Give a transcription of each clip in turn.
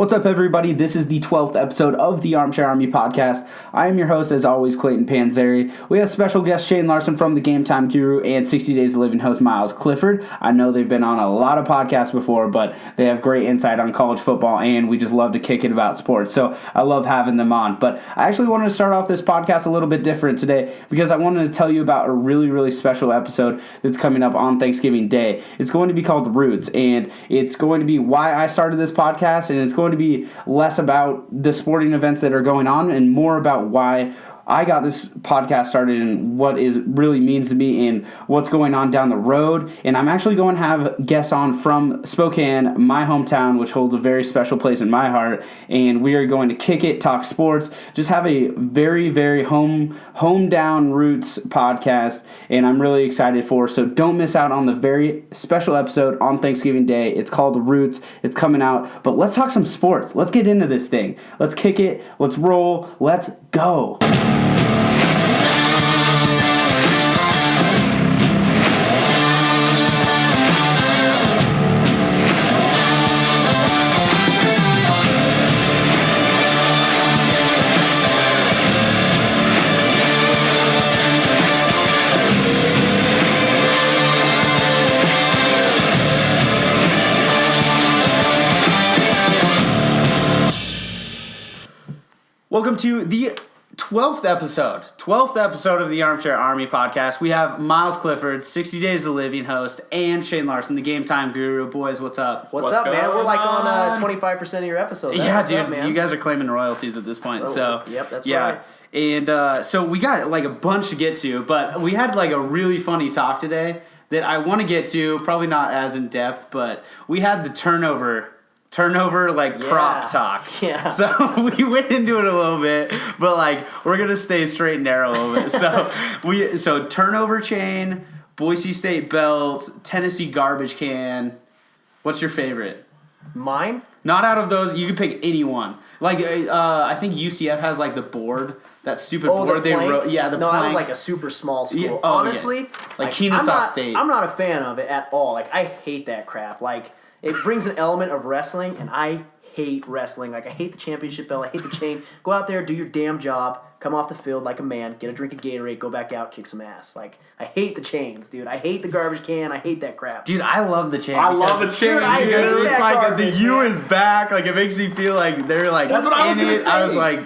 What's up, everybody? This is the 12th episode of the Armchair Army podcast. I am your host, as always, Clayton Panzeri. We have special guest Shane Larson from TheGameTimeGuru and 60 Days of Living host Myles Clifford. I know they've been on a lot of podcasts before, but they have great insight on college football, and we just love to kick it about sports. So I love having them on. But I actually wanted to start off this podcast a little bit different today because I wanted to tell you about a really, really special episode that's coming up on Thanksgiving Day. It's going to be called Roots, and it's going to be why I started this podcast, and it's going to be less about the sporting events that are going on and more about why I got this podcast started and what it really means to me and what's going on down the road. And I'm actually going to have guests on from Spokane, my hometown, which holds a very special place in my heart. And we are going to kick it, talk sports, just have a very, very home down roots podcast. And I'm really excited for it. So don't miss out on the very special episode on Thanksgiving Day. It's called Roots. It's coming out. But let's talk some sports. Let's get into this thing. Let's kick it. Let's roll. Let's go. Welcome to the 12th episode of the Armchair Army podcast. We have Myles Clifford, 60 Days of Living host, and Shane Larson, the Game Time Guru. Boys, what's up? What's up, man? We're like on 25% of your episodes. Yeah, dude. Man. You guys are claiming royalties at this point. Yep, that's right. And so we got like a bunch to get to, but we had like a really funny talk today that I want to get to, probably not as in depth, but we had the turnover prop talk. Yeah. So we went into it a little bit, but like we're gonna stay straight and narrow a little bit. So turnover chain, Boise State belt, Tennessee garbage can. What's your favorite? Mine? Not out of those. You can pick any one. Like I think UCF has like the board. That stupid board they wrote. Yeah, the plank. That was like a super small school. Yeah. Honestly, like Kennesaw State. I'm not a fan of it at all. Like I hate that crap. Like it brings an element of wrestling, and I hate wrestling. Like, I hate the championship belt. I hate the chain. Go out there, do your damn job, come off the field like a man, get a drink of Gatorade, go back out, kick some ass. Like, I hate the chains, dude. I hate the garbage can. I hate that crap. Dude, I love the chain. I love the chain. Dude, I hate that it's like garbage, the U man. is back. Like, it makes me feel like they're like That's what I was gonna say. I was like,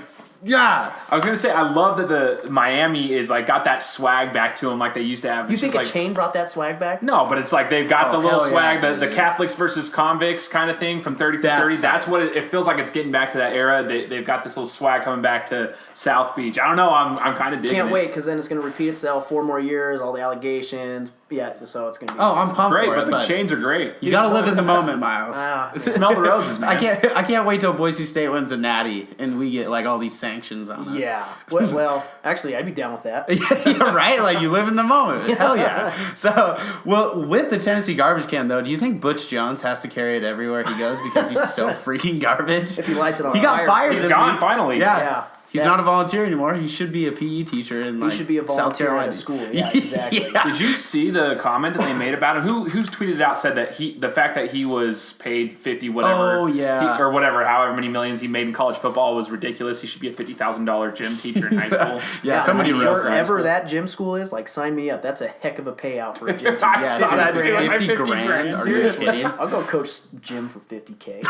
yeah. I was gonna say I love that the Miami is like got that swag back to them like they used to have. You think a chain brought that swag back? No, but it's like they've got the little swag, yeah, the Catholics versus convicts kind of thing from 30 for 30. That's what it feels like. It's getting back to that era. They've got this little swag coming back to South Beach. I don't know. I'm kind of digging Can't it. wait because then it's gonna repeat itself 4 more years. All the allegations. Yeah, so it's gonna be. Oh, I'm pumped Great, for it. but the chains are great. You gotta live in the moment, Myles. Smell the roses, man. I can't wait till Boise State wins a natty and we get like all these sanctions on us. Yeah. Well, actually, I'd be down with that. Yeah, right? Like, you live in the moment. Hell yeah. So, well, with the Tennessee garbage can, though, do you think Butch Jones has to carry it everywhere he goes because he's so freaking garbage? If he lights it on He got fire. fired He's this gone week. finally. Yeah. He's not a volunteer anymore. He should be a PE teacher in like He should be a South volunteer Carolina. at a school. Yeah, exactly. Yeah. Did you see the comment that they made about him? Who's tweeted it out said that the fact that he was paid 50 whatever, Oh, yeah. or whatever, however many millions he made in college football was ridiculous. He should be a $50,000 gym teacher in high school. Yeah, somebody wrote that. Wherever that gym school is, like, sign me up. That's a heck of a payout for a gym teacher. I saw that, seriously, dude. Like 50 $50 grand. Are you Seriously. kidding? I'll go coach gym for $50K.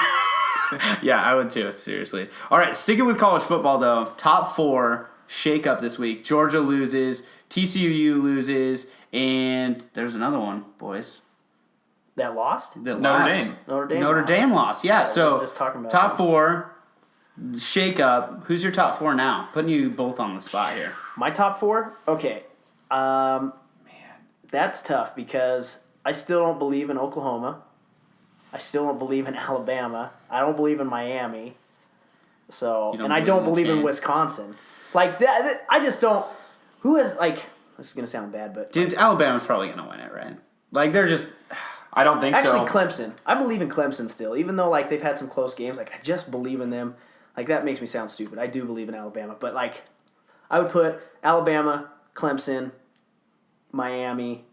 Yeah, I would too, seriously. All right, sticking with college football, though, top 4 shake up this week. Georgia loses, TCU loses, and there's another one, boys. That lost? That Notre lost. Dame. Notre Dame lost, yeah. we So were just talking about top that. 4 shake up. Who's your top 4 now? Putting you both on the spot here. My top 4? Okay. That's tough because I still don't believe in Oklahoma. I still don't believe in Alabama. I don't believe in Miami. So, You don't and I believe don't in the believe in chain? Wisconsin. Like that, I just don't. Who has like? This is gonna sound bad, but Dude, Alabama's probably going to win it, right? Like, they're just... I don't think actually so. Clemson. I believe in Clemson still, even though like they've had some close games. Like I just believe in them. Like that makes me sound stupid. I do believe in Alabama, but like I would put Alabama, Clemson, Miami.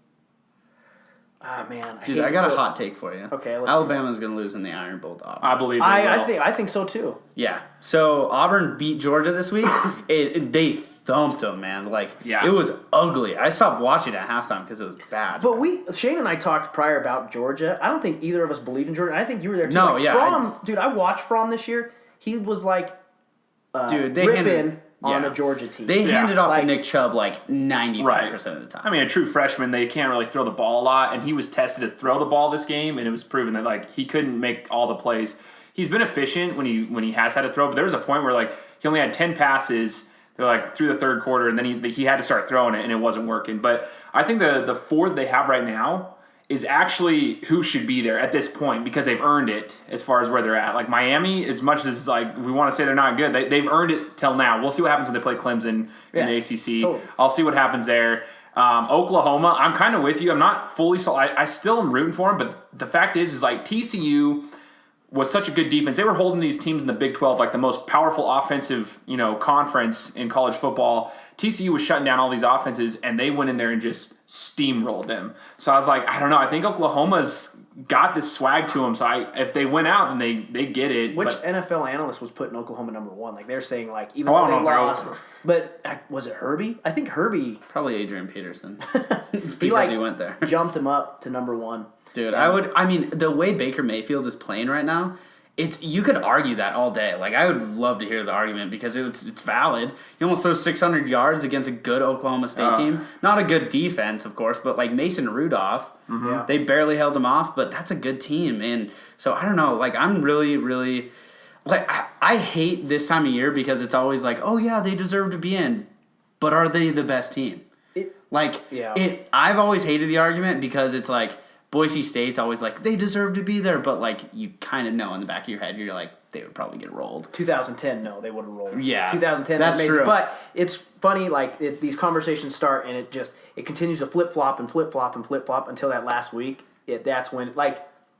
Ah, man. Dude, I got a hot take for you. Okay, Alabama's going to lose in the Iron Bowl to Auburn. I believe they will. I think so too. Yeah. So Auburn beat Georgia this week. They thumped them, man. It was ugly. I stopped watching at halftime because it was bad. But Shane and I talked prior about Georgia. I don't think either of us believe in Georgia. I think you were there too. No, yeah. Dude, I watched Fromm this year. He was they ripping on a Georgia team. They handed off to Nick Chubb 95% of the time. I mean, a true freshman, they can't really throw the ball a lot, and he was tested to throw the ball this game, and it was proven that he couldn't make all the plays. He's been efficient when he has had to throw, but there was a point where he only had 10 passes. They're through the third quarter, and then he had to start throwing it, and it wasn't working. But I think the four they have right now is actually who should be there at this point because they've earned it as far as where they're at. Miami, as much as we want to say they're not good, they've earned it till now. We'll see what happens when they play Clemson in the ACC. Totally. I'll see what happens there. Oklahoma, I'm kind of with you. I'm not fully sold. I still am rooting for them, but the fact is TCU was such a good defense. They were holding these teams in the Big 12, the most powerful offensive, conference in college football. TCU was shutting down all these offenses, and they went in there and just steamrolled them. So I was I don't know. I think Oklahoma's got this swag to them. So if they win out, then they get it. Which NFL analyst was putting Oklahoma number one? They're saying even though they lost. But was it Herbie? I think Herbie. Probably Adrian Peterson. he went there. Jumped him up to number one. Dude, the way Baker Mayfield is playing right now, you could argue that all day. I would love to hear the argument because it's valid. He almost throws 600 yards against a good Oklahoma State team. Not a good defense, of course, but Mason Rudolph, they barely held him off, but that's a good team. And so, I don't know, I'm really, really... I hate this time of year because it's always oh, yeah, they deserve to be in, but are they the best team? I've always hated the argument because it's Boise State's always they deserve to be there, but you kind of know in the back of your head, you're they would probably get rolled. 2010, no, they would have rolled. Yeah. 2010, that's amazing. True. But it's funny, these conversations start and it continues to flip-flop and flip-flop and flip-flop until that last week. That's when,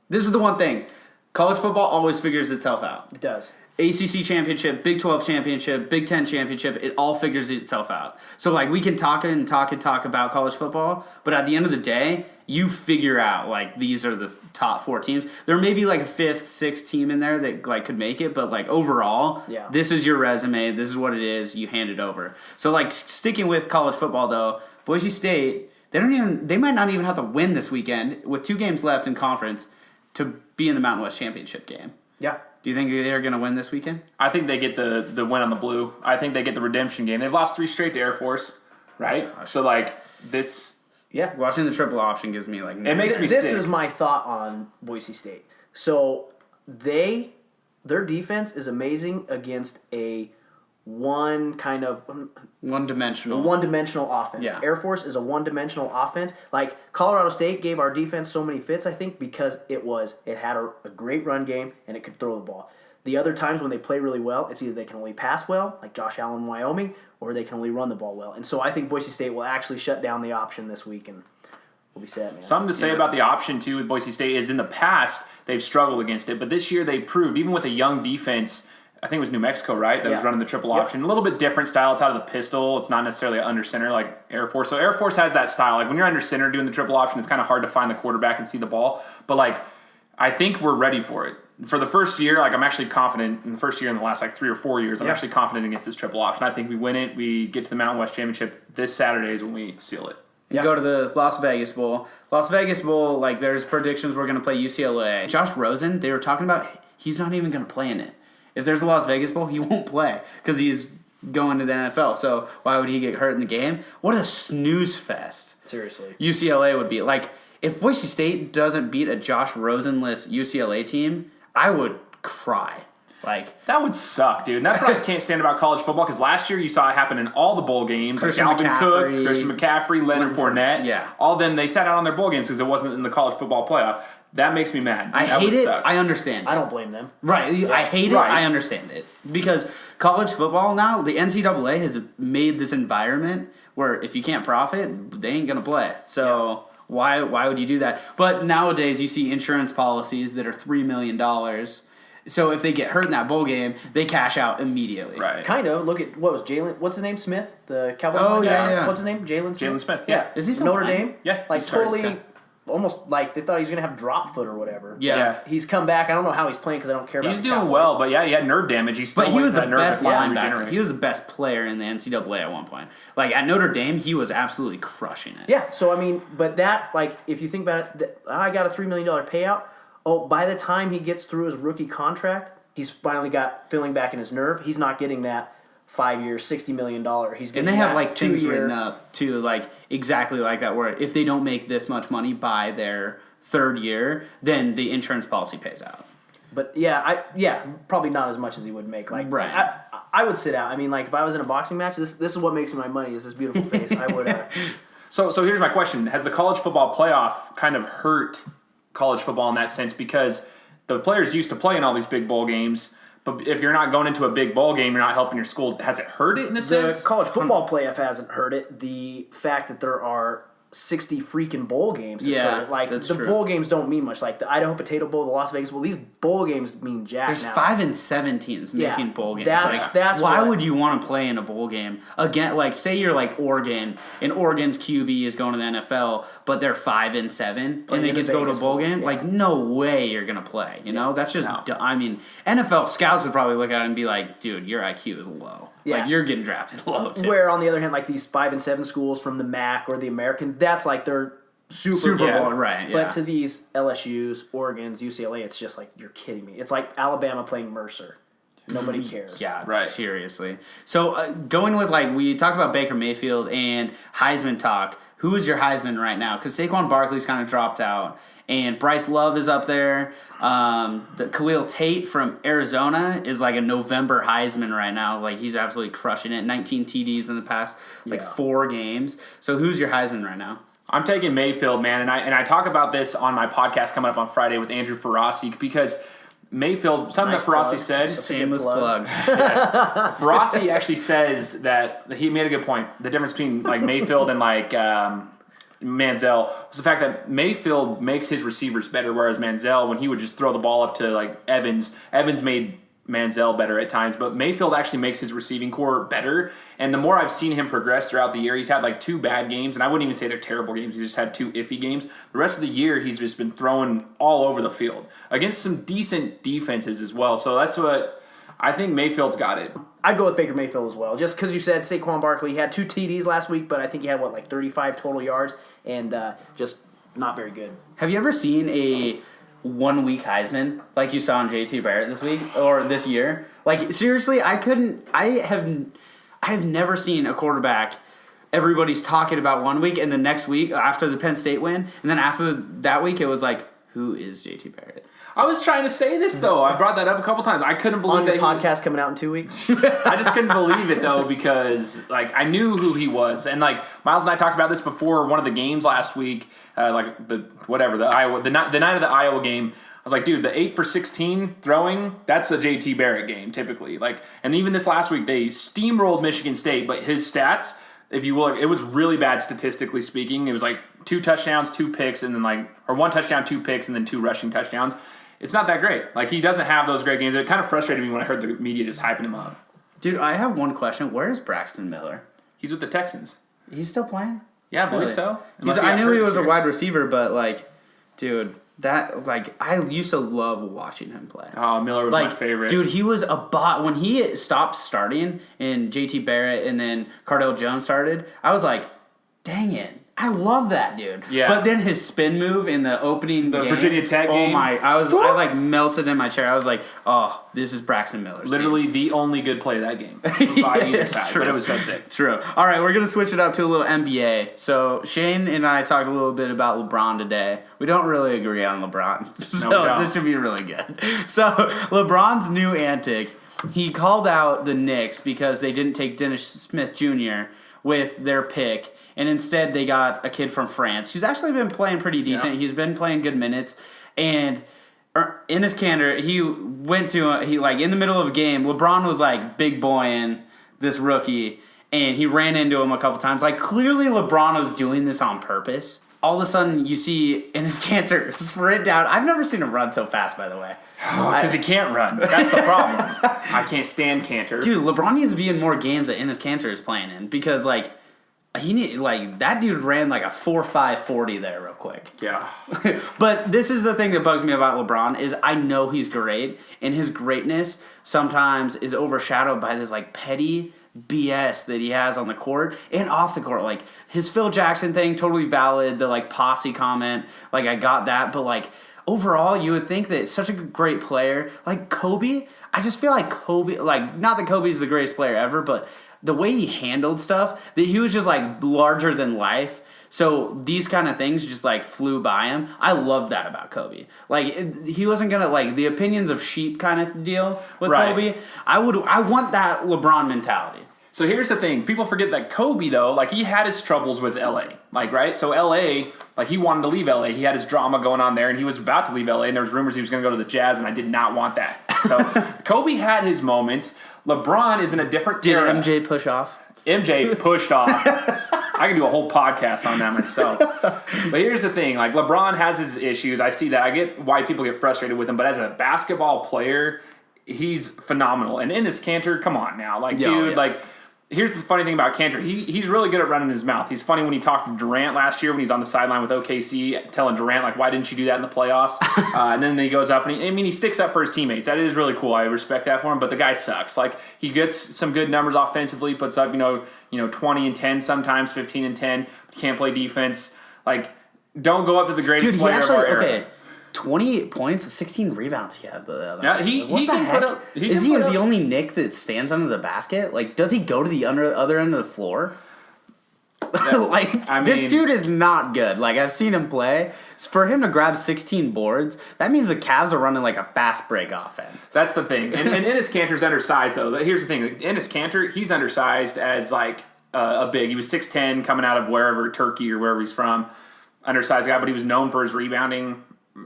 This is the one thing. College football always figures itself out. It does. ACC championship, Big 12 championship, Big 10 championship, it all figures itself out. So, we can talk about college football, but at the end of the day, you figure out, these are the top four teams. There may be, a fifth, sixth team in there that, could make it, but, overall, this is your resume, this is what it is, you hand it over. So, sticking with college football, though, Boise State, they might not even have to win this weekend with 2 games left in conference to be in the Mountain West Championship game. Yeah. Do you think they're going to win this weekend? I think they get the win on the blue. I think they get the redemption game. They've lost 3 straight to Air Force, right? So, this... Yeah. Watching the triple option gives me, it makes me sick. This is my thought on Boise State. So, their defense is amazing against a one-dimensional offense. Yeah. Air Force is a one-dimensional offense. Colorado State gave our defense so many fits, I think, because it had a great run game and it could throw the ball. The other times when they play really well, it's either they can only pass well, like Josh Allen in Wyoming, or they can only run the ball well. And so I think Boise State will actually shut down the option this week and we'll be set, man. Something to say about the option, too, with Boise State is in the past, they've struggled against it. But this year they proved, even with a young defense, I think it was New Mexico, right? That was running the triple option. A little bit different style. It's out of the pistol. It's not necessarily under center like Air Force. So Air Force has that style. When you're under center doing the triple option, it's kind of hard to find the quarterback and see the ball. But, I think we're ready for it. For the first year, I'm actually confident. In the first year in the last, 3 or 4 years, I'm actually confident against this triple option. I think we win it. We get to the Mountain West Championship this Saturday is when we seal it. You go to the Las Vegas Bowl. Las Vegas Bowl, there's predictions we're going to play UCLA. Josh Rosen, they were talking about he's not even going to play in it. If there's a Las Vegas Bowl, he won't play because he's going to the NFL. So why would he get hurt in the game? What a snooze fest. Seriously. UCLA would be. If Boise State doesn't beat a Josh Rosen-less UCLA team, I would cry. That would suck, dude. And that's what I can't stand about college football, because last year you saw it happen in all the bowl games. Dalvin Cook, Christian McCaffrey, Leonard Fournette. Yeah. All of them, they sat out on their bowl games because it wasn't in the college football playoff. That makes me mad. I hate it. I understand. I don't blame them. Right. Yeah. I hate it. Right. I understand it. Because college football now, the NCAA has made this environment where if you can't profit, they ain't going to play. So why would you do that? But nowadays you see insurance policies that are $3 million. So if they get hurt in that bowl game, they cash out immediately. Right. Kind of. Look at, what's his name? Smith? The Cowboys? Oh, yeah. What's his name? Jalen Smith? Jalen Smith, yeah. Is he still Notre playing? Dame? Yeah. Totally almost like they thought he was going to have drop foot or whatever. Yeah. He's come back. I don't know how he's playing because I don't care about He's the doing Cowboys. well, but yeah, he had nerve damage. He's still But he was the that nerve best to finally linebacker. regenerate. He was the best player in the NCAA at one point. Like, at Notre Dame, he was absolutely crushing it. Yeah, so I mean, but that, like, if you think about it, I got a $3 million payout. Oh, by the time he gets through his rookie contract, he's finally got filling back in his nerve. He's not getting that 5 year, $60 million. He's getting And they have, that like, things 2 year. written up, too, like, exactly like that, where if they don't make this much money by their third year, then the insurance policy pays out. But probably not as much as he would make. Like, Right. I would sit out. I mean, like, if I was in a boxing match, this is what makes me my money. Is this beautiful face? I would. So here's my question: has the college football playoff kind of hurt college football in that sense? Because the players used to play in all these big bowl games, but if you're not going into a big bowl game, you're not helping your school. Has it hurt it in a The sense? college football playoff hasn't hurt it. The fact that there are 60 freaking bowl games. Yeah, like that's the true. bowl games don't mean much. Like the Idaho Potato Bowl, the Las Vegas Bowl, these bowl games mean jack. There's now. 5 and 7 teams making bowl games. That's why what- would you want to play in a bowl game again? Like, say you're like Oregon, and Oregon's QB is going to the NFL, but they're 5 and 7, and they in get to the go to a Vegas bowl Bowl, game. yeah. Like, no way you're gonna play. You know, that's just. I mean, NFL scouts would probably look at it and be like, "Dude, your IQ is low. Yeah. Like, you're getting drafted low too." Where on the other hand, like these 5 and 7 schools from the MAC or the American, that's like their Super Bowl, Bowl, right? Yeah. But to these LSU's, Oregon's, UCLA, it's just like you're kidding me. It's like Alabama playing Mercer. Nobody cares. Yeah, Right. seriously. So going with, like, we talked about Baker Mayfield and Heisman talk. Who is your Heisman right now? Because Saquon Barkley's kind of dropped out, and Bryce Love is up there. The Khalil Tate from Arizona is like a November Heisman right now. Like, he's absolutely crushing it. 19 TDs in the past 4 games. So who's your Heisman right now? I'm taking Mayfield, man, and I talk about this on my podcast coming up on Friday with Andrew Ferrasi because Mayfield, something Nice that Ferrasi plug. said. Shameless plug. plug. Ferrasi actually says that he made a good point. The difference between like Mayfield and like Manziel was the fact that Mayfield makes his receivers better, whereas Manziel, when he would just throw the ball up to like Evans made Manziel better at times, but Mayfield actually makes his receiving core better. And the more I've seen him progress throughout the year, he's had like 2 bad games, and I wouldn't even say they're terrible games. He's just had 2 iffy games. The rest of the year, he's just been throwing all over the field against some decent defenses as well. So that's what I think Mayfield's got it. I'd go with Baker Mayfield as well. Just because you said Saquon Barkley, he had 2 TDs last week, but I think he had, 35 total yards, and just not very good. Have you ever seen a 1 week Heisman like you saw in JT Barrett this week or this year? Like, seriously, I have never seen a quarterback everybody's talking about 1 week and the next week after the Penn State win, and then after that week it was like, who is JT Barrett? I was trying to say this though. I brought that up a couple times. I couldn't believe On your that he was- podcast coming out in 2 weeks. I just couldn't believe it though because like I knew who he was, and like Miles and I talked about this before one of the games last week, the night of the Iowa game. I was like, dude, the 8 for 16 throwing, that's a JT Barrett game typically. Like, and even this last week they steamrolled Michigan State, but his stats, if you will, it was really bad statistically speaking. It was like 2 touchdowns, 2 picks, and then or 1 touchdown, 2 picks, and then 2 rushing touchdowns. It's not that great. Like, he doesn't have those great games. It kind of frustrated me when I heard the media just hyping him up. Dude, I have one question. Where is Braxton Miller? He's with the Texans. He's still playing? Yeah, I believe Really? so. I knew he was a wide receiver, but like, dude, I used to love watching him play. Oh, Miller was my favorite. Dude, he was a bot. When he stopped starting and JT Barrett and then Cardale Jones started, I was like, dang it. I love that dude. Yeah. But then his spin move in the opening game, Virginia Tech game. Oh my, I melted in my chair. I was like, oh, this is Braxton Miller's Literally team. the only good play of that game. By either side, true. but it was so sick. True. All right, we're going to switch it up to a little NBA. So Shane and I talked a little bit about LeBron today. We don't really agree on LeBron. So we don't. this should be really good. So LeBron's new antic, he called out the Knicks because they didn't take Dennis Smith Jr. with their pick, and instead they got a kid from France who's actually been playing pretty decent. Yeah. He's been playing good minutes, and in his candor, he went to in the middle of a game, LeBron was like big boying this rookie, and he ran into him a couple times. Like, clearly LeBron was doing this on purpose. All of a sudden, you see in his canter sprint down. I've never seen him run so fast, by the way. Because he can't run. That's the problem. I can't stand Cantor. Dude, LeBron needs to be in more games that Enes Kanter is playing in because, like, that dude ran like a 4.5 40 there real quick. Yeah. But this is the thing that bugs me about LeBron is I know he's great, and his greatness sometimes is overshadowed by this like petty BS that he has on the court and off the court. Like his Phil Jackson thing, totally valid. The like posse comment, like I got that, but like overall, you would think that such a great player like Kobe. I just feel like Kobe, like not that Kobe's the greatest player ever, but the way he handled stuff, that he was just like larger than life. So these kind of things just like flew by him. I love that about Kobe. Like he wasn't gonna like the opinions of sheep kind of deal with Kobe. I want that LeBron mentality. So here's the thing. People forget that Kobe, though, like, he had his troubles with L.A., like, right? So L.A., like, he wanted to leave L.A. He had his drama going on there, and he was about to leave L.A., and there was rumors he was going to go to the Jazz, and I did not want that. So Kobe had his moments. LeBron is in a different era. Did MJ push off? MJ pushed off. I can do a whole podcast on that myself. But here's the thing. Like, LeBron has his issues. I see that. I get why people get frustrated with him, but as a basketball player, he's phenomenal. And Enes Kanter, come on now. Like, dude, like... Here's the funny thing about Kanter. He's really good at running his mouth. He's funny when he talked to Durant last year when he's on the sideline with OKC, telling Durant, like, why didn't you do that in the playoffs? And then he goes up and he sticks up for his teammates. That is really cool. I respect that for him, but the guy sucks. Like, he gets some good numbers offensively, puts up, 20 and 10 sometimes, 15 and 10. Can't play defense. Like, don't go up to the greatest player of our era. Okay. 28 points, 16 rebounds he had the other night. He can heck? put up... Is he the only Nick that stands under the basket? Like, does he go to the other end of the floor? This dude is not good. Like, I've seen him play. For him to grab 16 boards, that means the Cavs are running like a fast break offense. That's the thing. And Enes Kanter's undersized, though. Here's the thing. Enes Kanter, he's undersized as, like, a big. He was 6'10", coming out of wherever, Turkey or wherever he's from. Undersized guy, but he was known for his rebounding.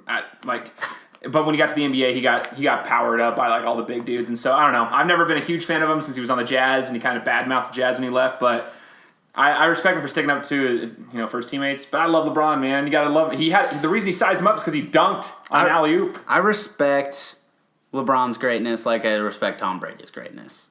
But when he got to the NBA, he got powered up by like all the big dudes, and so I don't know. I've never been a huge fan of him since he was on the Jazz, and he kind of badmouthed the Jazz when he left. But I respect him for sticking up to for his teammates. But I love LeBron, man. You gotta love him. The reason he sized him up is because he dunked on an alley oop. I respect LeBron's greatness like I respect Tom Brady's greatness.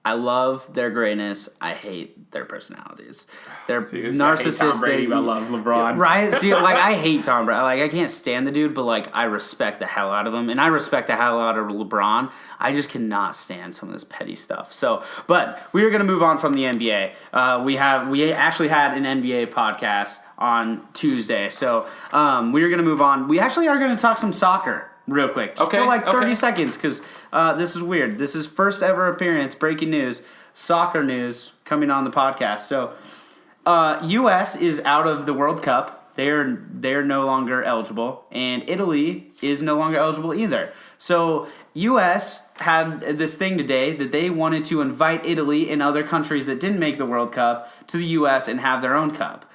I love their greatness. I hate their personalities. They're narcissistic. I hate Tom Brady, I love LeBron. Right? See, like, I hate Tom Brady. Like, I can't stand the dude, but, like, I respect the hell out of him. And I respect the hell out of LeBron. I just cannot stand some of this petty stuff. So, but we are going to move on from the NBA. We actually had an NBA podcast on Tuesday. So, we are going to move on. We actually are going to talk some soccer. Real quick. Just for like 30 seconds, because this is weird. This is first ever appearance, breaking news, soccer news coming on the podcast. So, U.S. is out of the World Cup. They're no longer eligible, and Italy is no longer eligible either. So, U.S. had this thing today that they wanted to invite Italy and other countries that didn't make the World Cup to the U.S. and have their own cup.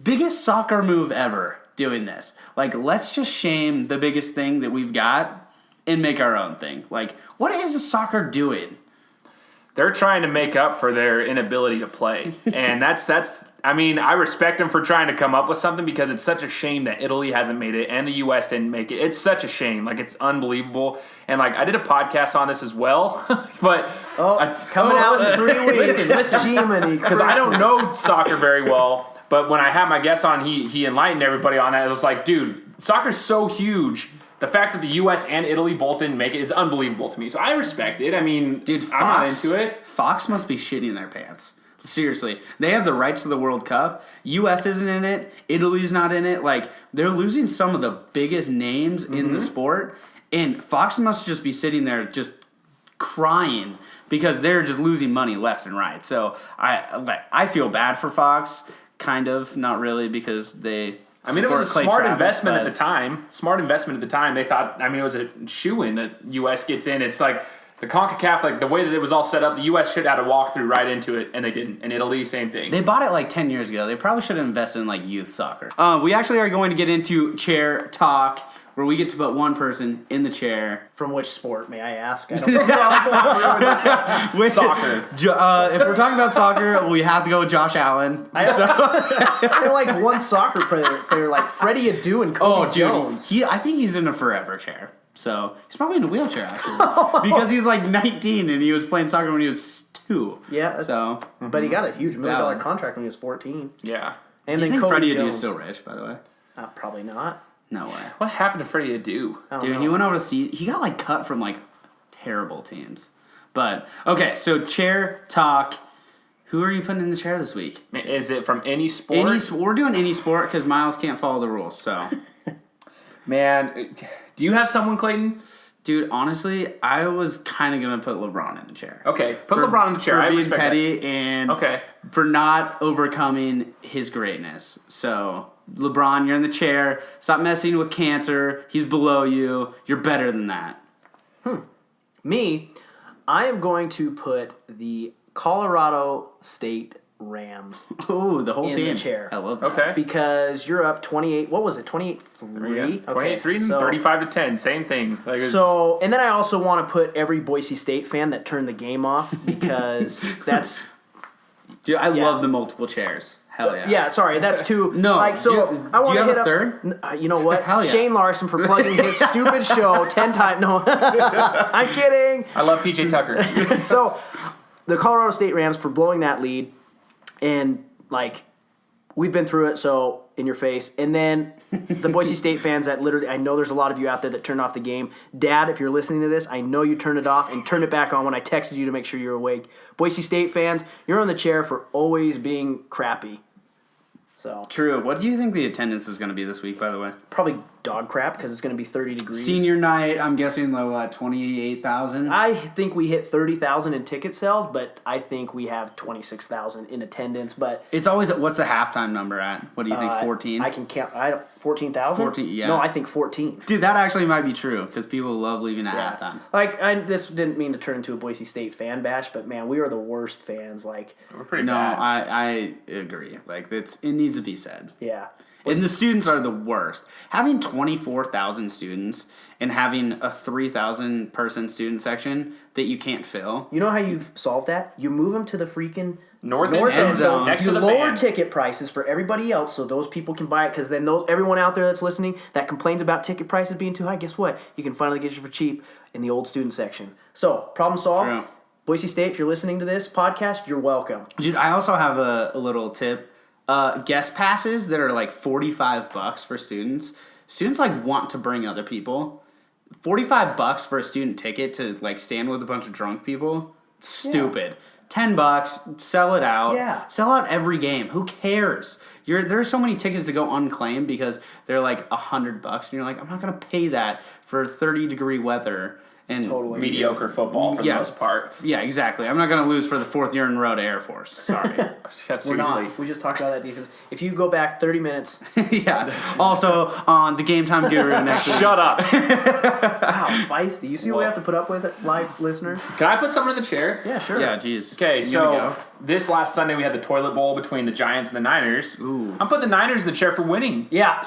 Biggest soccer move ever. Doing this. Like, let's just shame the biggest thing that we've got and make our own thing. Like, what is soccer doing? They're trying to make up for their inability to play. And that's I respect them for trying to come up with something because it's such a shame that Italy hasn't made it and the U.S. didn't make it. It's such a shame. Like, it's unbelievable. And, like, I did a podcast on this as well. But coming out in 3 weeks. Listen, because I don't know soccer very well. But when I had my guest on, he enlightened everybody on that. It was like, dude, soccer's so huge. The fact that the U.S. and Italy both didn't make it is unbelievable to me. So I respect it. I mean, dude, I'm not into it. Fox must be shitting their pants. Seriously. They have the rights to the World Cup. U.S. isn't in it. Italy's not in it. Like, they're losing some of the biggest names in the sport. And Fox must just be sitting there just crying because they're just losing money left and right. So I feel bad for Fox. Kind of, not really, because they. I mean, it was a smart investment at the time. They thought. I mean, it was a shoo-in that U.S. gets in. It's like the CONCACAF, like the way that it was all set up. The U.S. should have had a walkthrough right into it, and they didn't. And Italy, same thing. They bought it like 10 years ago. They probably should have invested in like youth soccer. We actually are going to get into chair talk, where we get to put one person in the chair. From which sport, may I ask? I don't know. Soccer. If we're talking about soccer, we have to go with Josh Allen. I feel like one soccer player like Freddie Adu and Kobe Jones. I think he's in a forever chair. So he's probably in a wheelchair, actually. Because he's like 19 and he was playing soccer when he was 2. Yeah, so but he got a huge $1 million Valid. contract when he was 14. Yeah. And do you then think Cody Freddie Jones. Adu's still rich, by the way? Probably not. No way. What happened to Freddie Adu? I don't Dude, know. he went over to see. He got like cut from like terrible teams. But okay, so chair talk. Who are you putting in the chair this week? Is it from any sport? We're doing any sport because Myles can't follow the rules. So, Man, do you have someone, Clayton? dude, honestly, I was kind of gonna put LeBron in the chair. Okay, put LeBron in the chair. For I being respect petty and Okay. for not overcoming his greatness. So, LeBron, you're in the chair. Stop messing with Cantor. He's below you. You're better than that. Me, I am going to put the Colorado State Rams Ooh, the whole in team. the chair. I love that. Okay. Because you're up 28. What was it? 28-3? Yeah. 28-3 and 35-10. Same thing. Like, So, and then I also want to put every Boise State fan that turned the game off because that's Dude, I Yeah. love the multiple chairs. Hell yeah. yeah. Sorry, that's too No, Like so, do you- I want do you to have hit a up. third? You know what? Hell yeah. Shane Larson for plugging his stupid show 10 times. No, I'm kidding. I love PJ Tucker. So, the Colorado State Rams for blowing that lead, and like we've been through it, so in your face. And then the Boise State fans that literally, I know there's a lot of you out there that turned off the game. Dad, if you're listening to this, I know you turned it off and turned it back on when I texted you to make sure you're awake. Boise State fans, you're on the chair for always being crappy. So True. What do you think the attendance is going to be this week, by the way? probably dog crap because it's going to be 30 degrees. Senior night, I'm guessing, like, what, 28,000? I think we hit 30,000 in ticket sales, but I think we have 26,000 in attendance. But It's always, what's the halftime number at? What do you think, 14? I can count. 14,000. 14, yeah. No, I think 14. Dude, that actually might be true because people love leaving at halftime. Like this didn't mean to turn into a Boise State fan bash, but man, we are the worst fans. Like, We're pretty No, bad. I agree. Like, it needs to be said. yeah. And the students are the worst. Having 24,000 students and having a 3,000 person student section that you can't fill. You know how you've solved that? You move them to the freaking North north end end zone, zone. next You to the lower band. ticket prices for everybody else, so those people can buy it. Because then everyone out there that's listening that complains about ticket prices being too high, guess what? You can finally get you for cheap in the old student section. So problem solved. True. Boise State, if you're listening to this podcast, you're welcome. Dude, I also have a little tip. Guest passes that are like $45 for students. Students like want to bring other people. $45 for a student ticket to like stand with a bunch of drunk people. Stupid. $10, sell it out. Yeah. Sell out every game. Who cares? There's so many tickets that go unclaimed because they're like $100, and you're like, I'm not gonna pay that for 30-degree weather and Totally. Mediocre football for the most part. Yeah, exactly. I'm not gonna lose for the 4th year in a row to Air Force. Sorry. Yeah, We're seriously. not. We just talked about that defense. If you go back 30 minutes, Yeah. Also on the Game Time Guru next week. Shut up. wow, feisty. You see what we have to put up with, live listeners? Can I put someone in the chair? Yeah, sure. Yeah, jeez. Okay, You so gonna this last Sunday we had the toilet bowl between the Giants and the Niners. Ooh. I'm putting the Niners in the chair for winning. Yeah.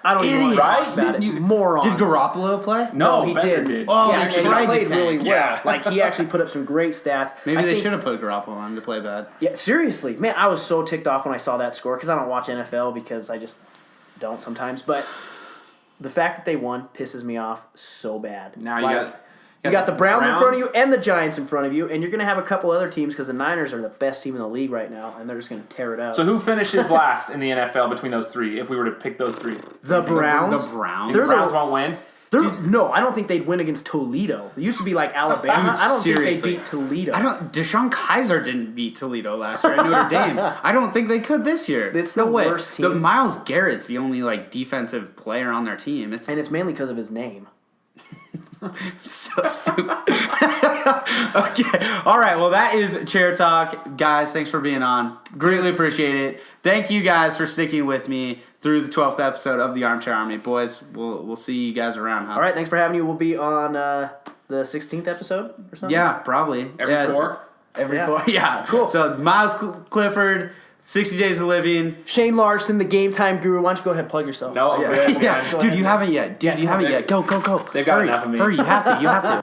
I don't even want to Idiot. talk about it. You- Morons. Did Garoppolo play? No, he Better did. Oh, yeah, they and he tried to played tank. really well. Yeah. Like, he actually put up some great stats. Maybe I they think- should have put Garoppolo on to play bad. Yeah, seriously. Man, I was so ticked off when I saw that score because I don't watch NFL because I just don't sometimes. But the fact that they won pisses me off so bad. Now You got the Browns in front of you and the Giants in front of you, and you're going to have a couple other teams because the Niners are the best team in the league right now, and they're just going to tear it out. So who finishes last in the NFL between those three? If we were to pick those three, the Browns? The Browns? the They're Browns won't win. No, I don't think they'd win against Toledo. It used to be like Alabama. Dude, I don't seriously. think they beat Toledo. Deshaun Kaiser didn't beat Toledo last year at Notre Dame. I don't think they could this year. It's no the way. worst team. Myles Garrett's the only like defensive player on their team. It's And it's mainly because of his name. so stupid. Okay. All right. Well, that is Chair Talk. Guys, thanks for being on. Greatly appreciate it. Thank you guys for sticking with me through the 12th episode of the Armchair Army. Boys, we'll see you guys around, huh? All right, thanks for having you. We'll be on the 16th episode or something. Yeah, probably. Every four. Every Yeah. 4. Yeah. Cool. So, Myles Clifford, 60 Days of Living. Shane Larson, the Game Time Guru. Why don't you go ahead and plug yourself? No, Yeah, yeah. dude, you haven't yet. Dude, you haven't they- yet. Go. they've got Hurry, enough of me. Hurry, you have to.